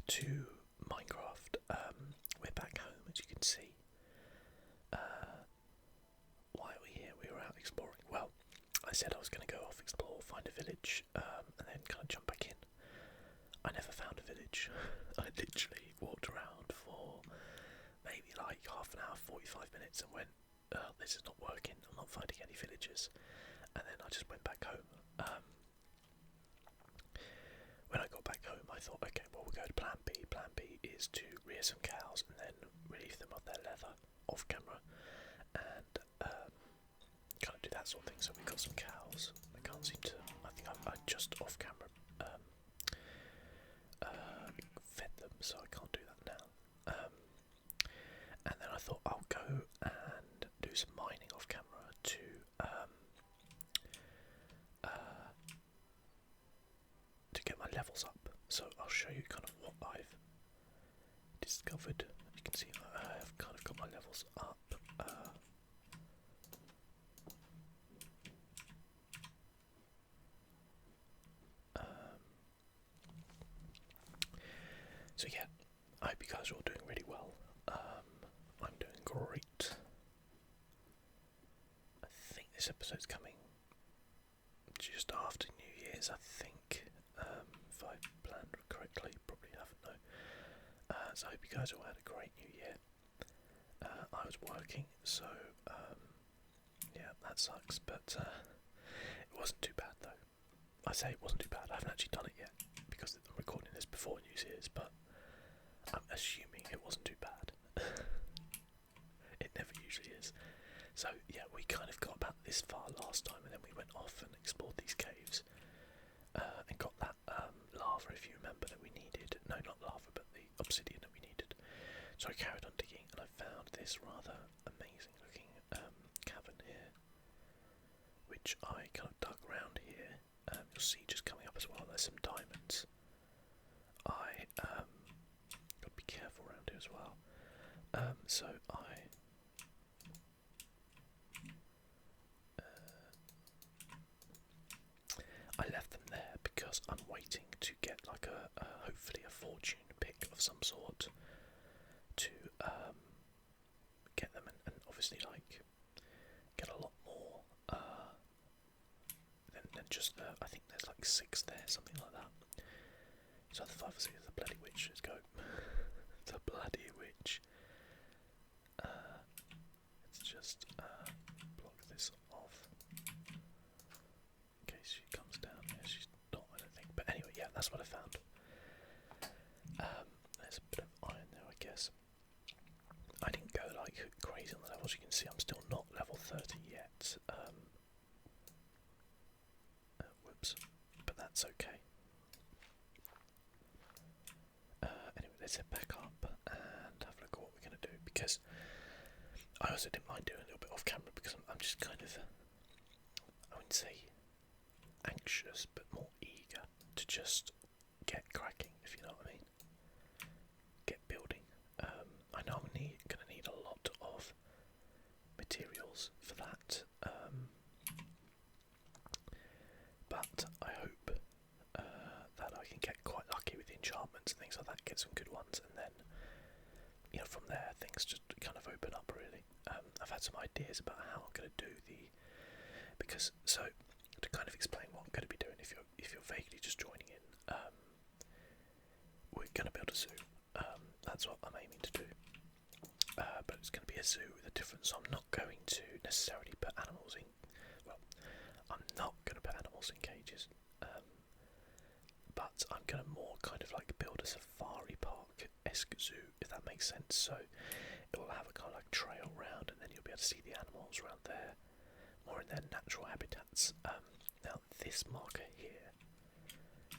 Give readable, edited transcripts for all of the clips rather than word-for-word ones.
to Minecraft. We're back home, as you can see. Why are we here? We were out exploring. Well, I said I was going to go off, explore, find a village, and then kind of jump back in. I never found a village. I literally walked around for maybe like half an hour, 45 minutes, and went, this is not working. I'm not finding any villages. And then I just went back home. When I got back home, I thought, okay, well, we'll go to Plan B. Plan B is to rear some cows and then relieve them of their leather off camera, and kind of do that sort of thing. So we got some cows. I can't seem to. I think I just off camera fed them, so I can't do that now. And then I thought I'll go and do some mining off camera to get my levels up. So I'll show you kind of what I've discovered. You can see I've kind of got my levels up. So yeah, I hope you guys are all doing really well. I'm doing great. I think this episode's coming just after New Year's, I think, if I planned correctly. Probably haven't, though. So I hope you guys all had a great New Year. I was working, so yeah, that sucks, but it wasn't too bad, though. I say it wasn't too bad. I haven't actually done it yet because I'm recording this before New Year's, but I'm assuming it wasn't too bad. It never usually is. So yeah, we kind of got about this far last time, and then we went off and explored these caves, and got that lava, if you remember, that we needed. No, not lava, but the obsidian that we needed. So I carried on digging, and I found this rather amazing looking cavern here, which I kind of dug around here. You'll see just coming up as well, there's some diamonds. I got to be careful around here as well. So I left them there because I'm waiting to get like hopefully a fortune pick of some sort to get them and obviously like get a lot more than just I think there's like 6 there, something like that. So the 5 or 6 is the bloody witch. Let's go. The bloody witch. Let's just block this off in case she comes down here. She's not, I don't think. But anyway, yeah, that's what I found. There's a bit of iron there, I guess. I didn't go like crazy on the levels. You can see I'm still not level 30 yet. Whoops. But that's okay. Anyway, let's head back up and have a look at what we're going to do, because I also didn't mind doing a little bit off camera because I'm just kind of, I wouldn't say anxious, but more eager to just get cracking, if you know what I mean. Get building. I know I'm going to need a lot of materials for that, but I hope that I can get quite lucky with the enchantments and things like that, get some good ones, and then, you know, from there things just kind of open up really. I've had some ideas about how I'm going to do because so to kind of explain what I'm going to be doing, if you're vaguely just joining in, we're going to build a zoo. That's what I'm aiming to do. But it's going to be a zoo with a difference. So I'm not going to necessarily put animals in. Well, I'm not going to put animals in cages. But I'm going to more kind of like build a safari park-esque zoo, if that makes sense. So it will have a kind of like trail round, and then you'll be able to see the animals around there, more in their natural habitats. Now this marker here,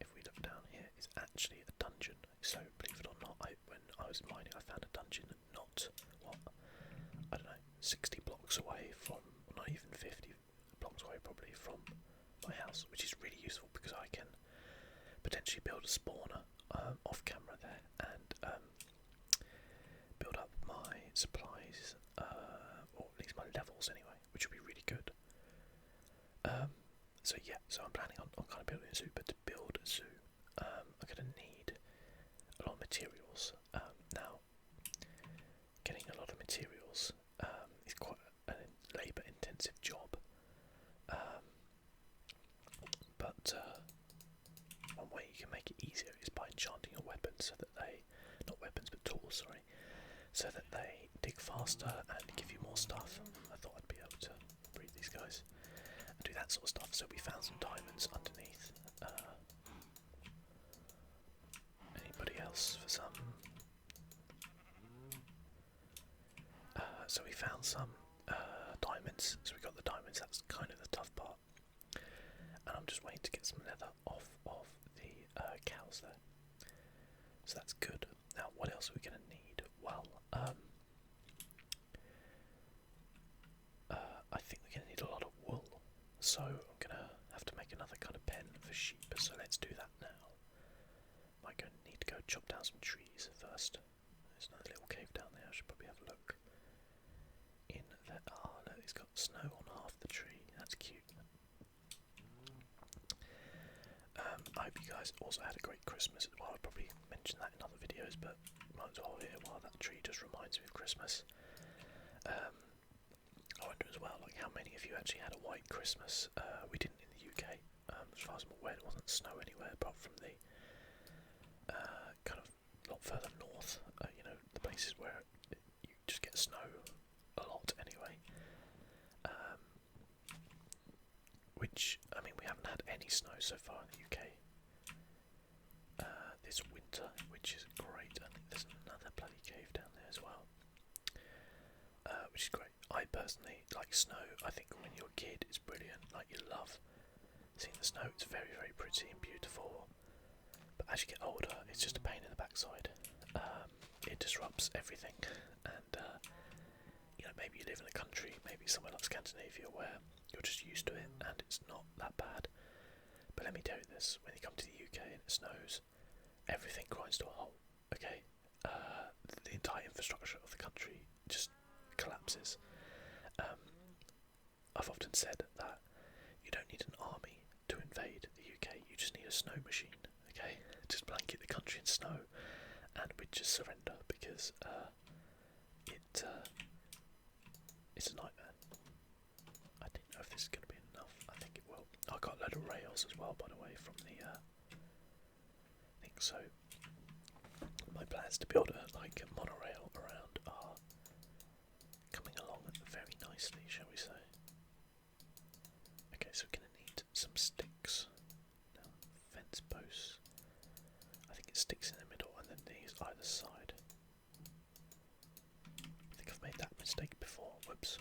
if we look down here, is actually a dungeon. So believe it or not, when I was mining, I found a dungeon not, I don't know, 60 blocks away from, not even 50 blocks away probably from my house, which is really useful because I can potentially build a spawner off camera there and build up my supplies, or at least my levels anyway, which will be really good. So yeah, so I'm planning on kind of building a zoo, but to build a zoo, I'm going to need a lot of materials. enchanting your weapons so that they, not weapons but tools, sorry, so that they dig faster and give you more stuff. I thought I'd be able to breed these guys and do that sort of stuff. So we found some diamonds underneath. Anybody else for some? So we found some diamonds. So we got the diamonds. That's kind of the tough part. And I'm just waiting to get some leather off of the cows there. So that's good. Now, what else are we going to need? Well, I think we're going to need a lot of wool. So I'm going to have to make another kind of pen for sheep. So let's do that now. Might need to go chop down some trees first. There's another little cave down there. I should probably have a look. In there. Oh, look, it's got snow on half the tree. That's cute. I hope you guys also had a great Christmas as well. I'll probably mention that in other videos, but might as well here while that tree just reminds me of Christmas. I wonder as well, like, how many of you actually had a white Christmas? We didn't in the UK. As far as I'm aware, there wasn't snow anywhere apart from the kind of a lot further north. You know, the places where you just get snow a lot anyway. Which, I mean, we haven't had any snow so far in the UK this winter, which is great. I think there's another bloody cave down there as well, which is great. I personally like snow. I think when you're a kid, it's brilliant. Like, you love seeing the snow. It's very, very pretty and beautiful. But as you get older, it's just a pain in the backside. It disrupts everything, and you know, maybe you live in a country, maybe somewhere like Scandinavia, where you're just used to it and it's not that bad. But let me tell you this: when you come to the UK and it snows, everything grinds to a halt. Okay, the entire infrastructure of the country just collapses. I've often said that you don't need an army to invade the UK. You just need a snow machine. Okay, just blanket the country in snow, and we'd just surrender because it's a nightmare. I don't know if this is going to be enough. I think it will. I got a load of rails as well, by the way, from the thing. So my plans to build a monorail around are coming along very nicely, shall we say? Okay, so we're going to need some sticks. Now, fence posts. I think it sticks in the middle and then these either side. I think I've made that mistake before. Whoops.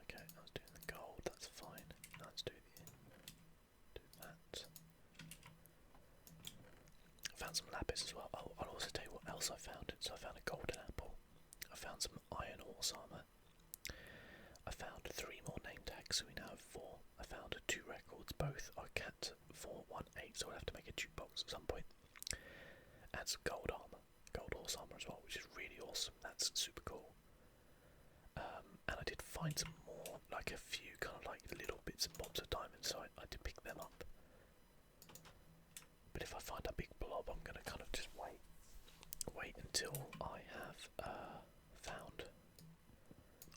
Okay, I was doing the gold, that's fine. Let's do that. I found some lapis as well. Oh, I'll also tell you what else I found. So I found a golden apple. I found some iron horse armour. I found 3 more name tags, so we now have 4. I found 2 records, both are cat 418, so I'll have to make a jukebox at some point. And some gold armour, gold horse armour as well, which is really awesome. That's super cool. And I did find some more, like a few kind of like little bits and bobs of diamonds, so I did pick them up. But if I find a big blob, I'm going to kind of just wait until I have found,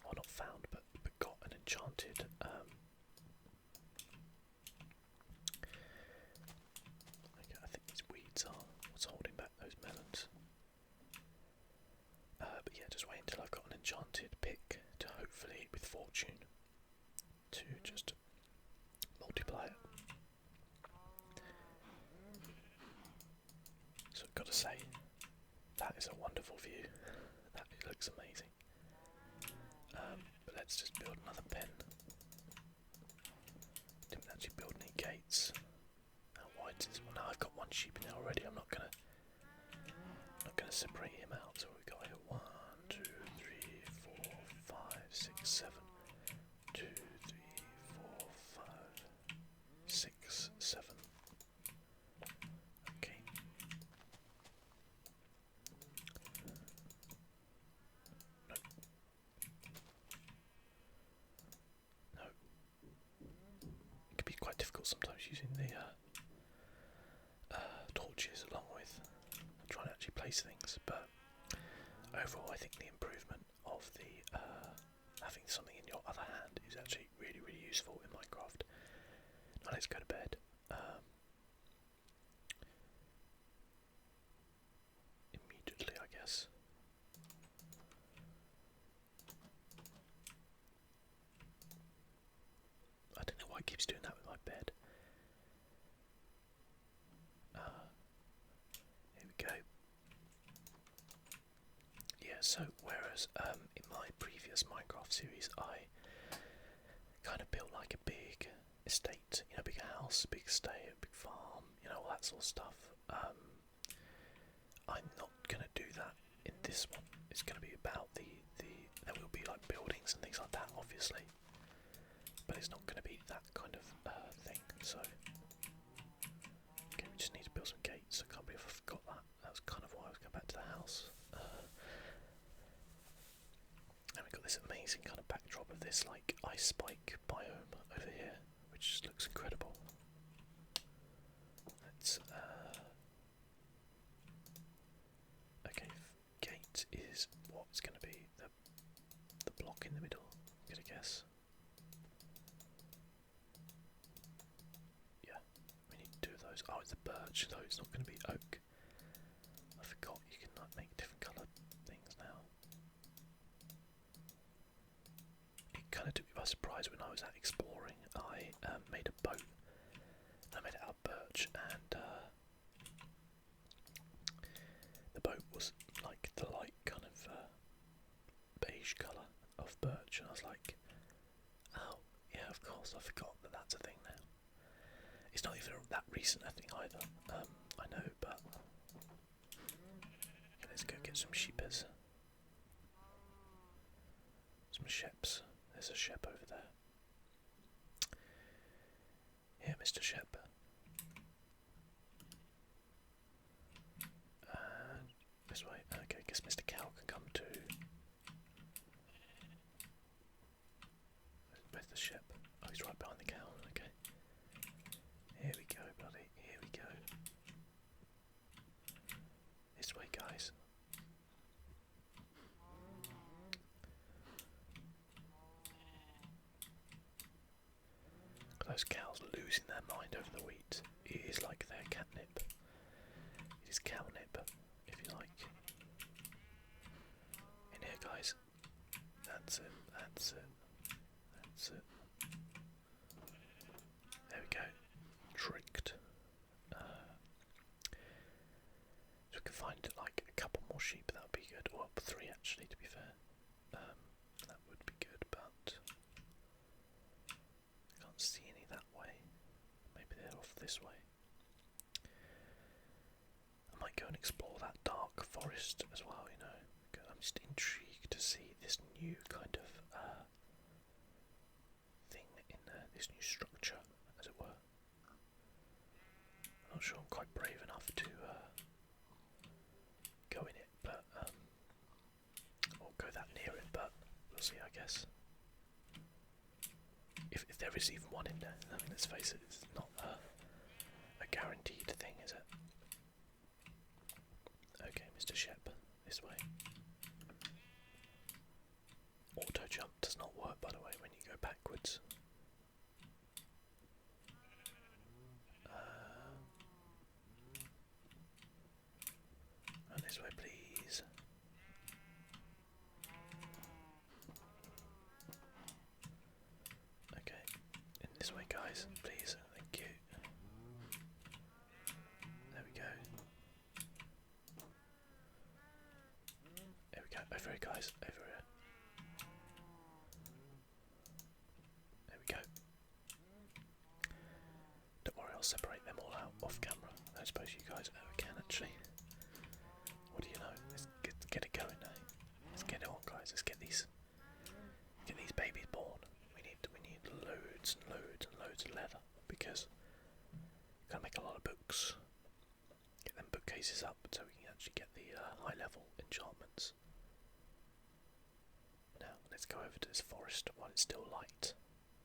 or not found, but got an enchanted okay, I think these weeds are what's holding back those melons. But yeah, just wait until I've got an enchanted pick to hopefully, with fortune, to just multiply it. So I've got to say, that is a wonderful view. That it looks amazing. But let's just build another pen. Didn't actually build any gates. How wide is this one? Now I've got one sheep in there already. I'm not gonna separate him out. So we've got here 1, 2, 3, 4, 5, 6, 7. 2, 3, 4, 5, 6, 7. Okay. No. No. It can be quite difficult sometimes using the torches along with trying to actually place things, but overall I think the improvement of the having something in your other hand is actually really, really useful in Minecraft. Now let's go to bed. keeps doing that with my bed. Here we go. Yeah, so whereas in my previous Minecraft series I kind of built like a big estate, you know, big house, big estate, big farm, you know, all that sort of stuff. I'm not gonna do that in this one. It's gonna be about the there will be like buildings and things like that, obviously, but it's not gonna be that kind of thing. So, okay, we just need to build some gates. I can't believe I forgot that. That was kind of why I was going back to the house. And we've got this amazing kind of backdrop of this like ice spike biome over here, which just looks incredible. Let's okay, gate is what's going to be the block in the middle. I'm gonna guess. Yeah, we need two of those. Oh, it's a birch, though. It's not going to be oak. I forgot you can like make different coloured things now. It kind of took me by surprise when I was out exploring. I made a boat. I made it out of birch, and the boat was like the light kind of beige colour of birch, and I was like, oh, yeah, of course, I forgot that that's a thing now. It's not even that recent, I think, either. I know, but okay, let's go get some sheepers. Some sheps. There's a shep over there. Here, Mr. Shep. And this way. Okay, I guess Mr. Cow can come too. Where's the shep? Oh, he's right behind the cow. Okay. Here we go, buddy. Here we go. This way, guys. Those cows losing their mind over the wheat. It is like their catnip. It is cownip, if you like. In here, guys. That's it. That's it. That's it. There we go. Tricked. So we can find like a couple more sheep. That would be good. Or 3 actually, to be fair. That would be good, but I can't see any that way. Maybe they're off this way. I might go and explore that dark forest as well, you know. I'm just intrigued to see this new kind of thing in there, this new structure, as it were. I'm not sure I'm quite brave enough to go in it, but or go that near it, but we'll see, I guess. If there is even one in there, I mean, let's face it, it's not a guaranteed thing, is it? Okay, Mr. Shep, this way. Auto jump does not work, by the way, when you go backwards. And this way, please. Okay, in this way, guys, please. Thank you. There we go. There we go. Over here, guys. Over here. There we go. Don't worry, I'll separate them all out off camera. I suppose you guys can actually. What do you know? Let's get it going now. Let's get it on, guys. Let's get these babies born. We need loads and loads and loads of leather because we're gonna make a lot of books. Get them bookcases up so we can actually get the high level enchantments. Now let's go over to this forest while it's still light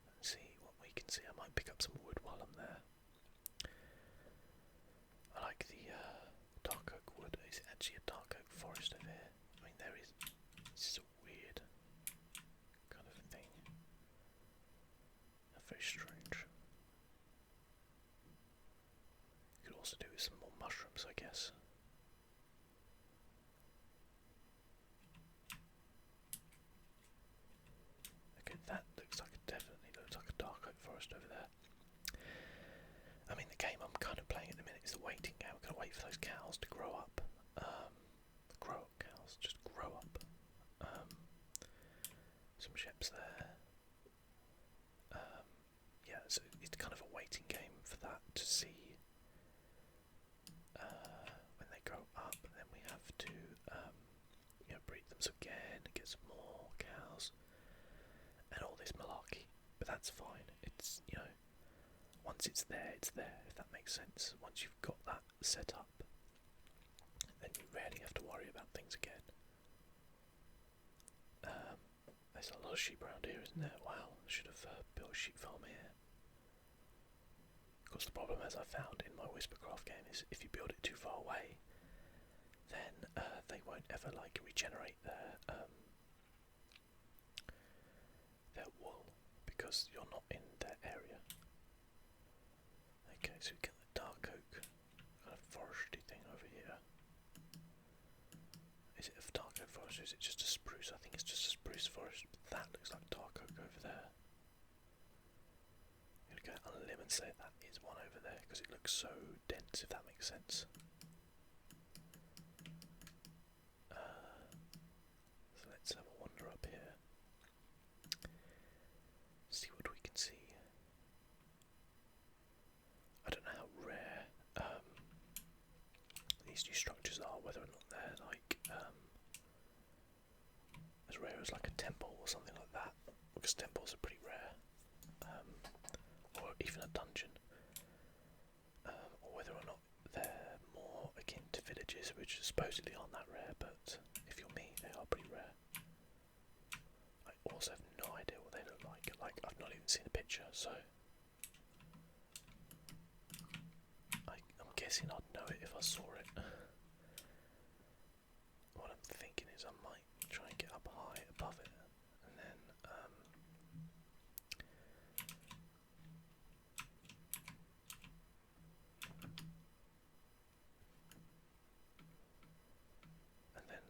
and see what we can see. I might pick up some wood while I'm there. I like the dark oak wood. Is it actually a dark oak forest over here? I mean, there is. This is a weird kind of thing. Very strange. Could also do with some more mushrooms, I guess. Okay, that looks like definitely looks like a dark oak forest over there. wait for those cows to grow up. Grow up cows, just grow up. Some ships there. Yeah, so it's kind of a waiting game for that to see when they grow up, and then we have to breed them again, get some more cows, and all this malarkey. But that's fine. It's once it's there, if that makes sense. Once you've got that set up, then you rarely have to worry about things again. There's a lot of sheep around here, isn't there? Wow, I should have built a sheep farm here. Of course, the problem, as I found in my Whispercraft game, is if you build it too far away, then they won't ever regenerate their wool because you're not in their area. Okay, so we get the dark oak kind of foresty thing over here. Is it a dark oak forest or is it just a spruce? I think it's just a spruce forest, but that looks like dark oak over there. I'm going to go out on a limb and say that is one over there because it looks so dense, if that makes sense. So let's have a wander up here. See what we can see. I don't know how rare these new structures are, whether or not they're as rare as a temple or something like that, because temples are pretty rare, or even a dungeon, or whether or not they're more akin to villages, which supposedly aren't that rare, but if you're me, they are pretty rare. I also have no idea what they look like. I've not even seen a picture, so I'm guessing I'd know it if I saw it. What I'm thinking is I might try and get up high above it, and then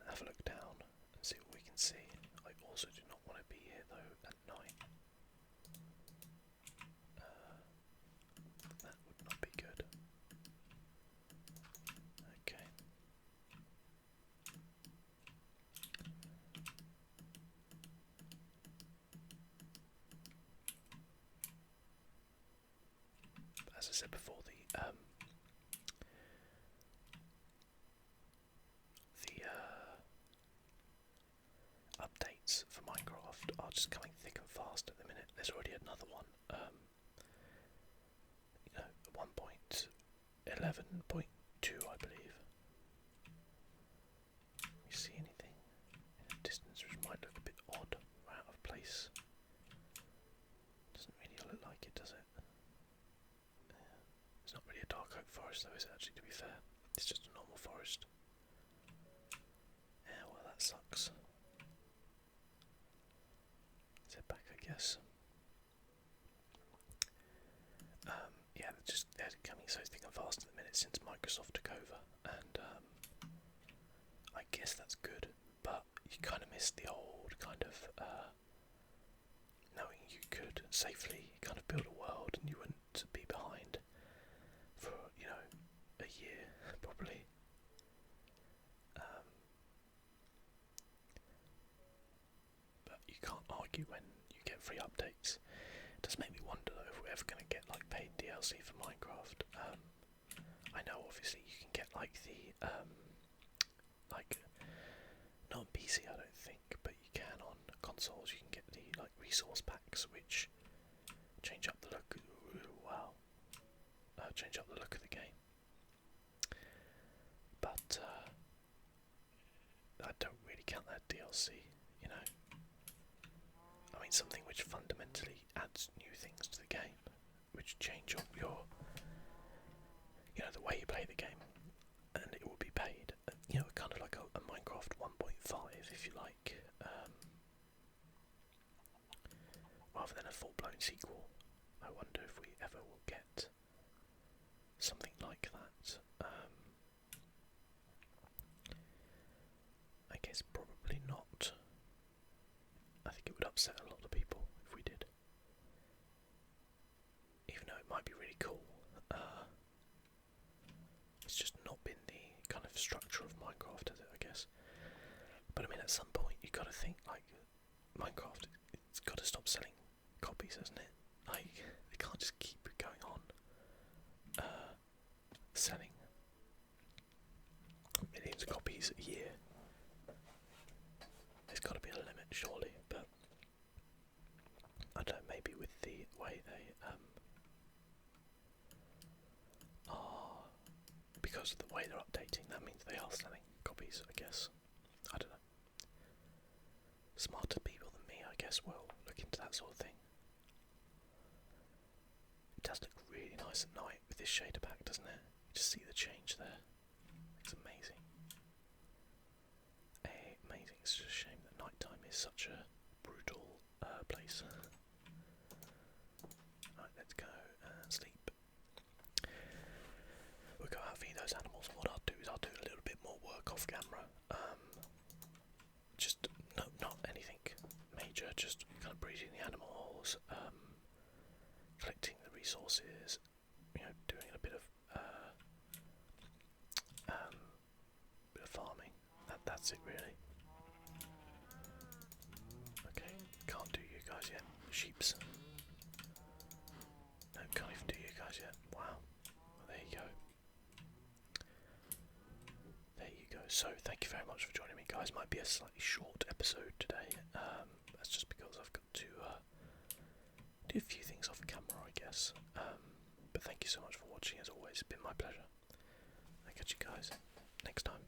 have a look down and see what we can see. I also do not want to be here though at night. That would not be good. Okay. As I said before, the updates for Minecraft are just coming thick and fast at the minute. There's already another one. 1.11.2, I believe. You see anything in the distance which might look a bit odd or out of place? Doesn't really look like it, does it? It's not really a dark oak forest though, is it, actually, to be fair? It's just a normal forest. Yeah, well, that sucks. Let's head back, I guess. Yeah, they're coming so thick and fast at the minute since Microsoft took over, and I guess that's good, but you kind of miss the old kind of knowing you could safely kind of build a world and you wouldn't be behind for, a year, probably. But you can't argue when you get free updates. It does make me wonder though if we're ever going to get paid DLC for Minecraft. I know obviously you can get the not on PC I don't think, but you can on consoles. You can get the resource packs which change up the look. Wow, change up the look of the game. But I don't really count that DLC. I mean something which fundamentally adds new things to the game, which change up your, the way you play the game, and it will be paid. Kind of like a Minecraft 1.5, if you like, rather than a full-blown sequel. I wonder if we ever will get something like that. I guess probably not. I think it would upset a lot of people if we did. Even though it might be really cool. It's just not been structure of Minecraft, I guess. But I mean, at some point you got to think like Minecraft. It's got to stop selling copies, hasn't it? Like they can't just keep going on selling millions of copies a year. There's got to be a limit, surely. But I don't know. Maybe with the way they are, because of the way they're updating, that means they are selling copies. I guess. I don't know. Smarter people than me, I guess, will look into that sort of thing. It does look really nice at night with this shader pack, doesn't it? You just see the change there. It's amazing. Amazing. It's just a shame that nighttime is such a brutal place. Right, let's go and sleep. We'll go out and feed those animals, and what I'll do is I'll do a little bit more work off camera. Just not anything major, just kind of breeding the animals, collecting the resources, doing a bit of farming. That's it really. Okay, can't do you guys yet. Sheeps. No, can't even do you guys yet. Wow. Well, there you go. There you go. So, thank you very much for joining me, guys. Might be a slightly short episode today. That's just because I've got to do a few things off camera, I guess. But thank you so much for watching, as always. It's been my pleasure. I'll catch you guys next time.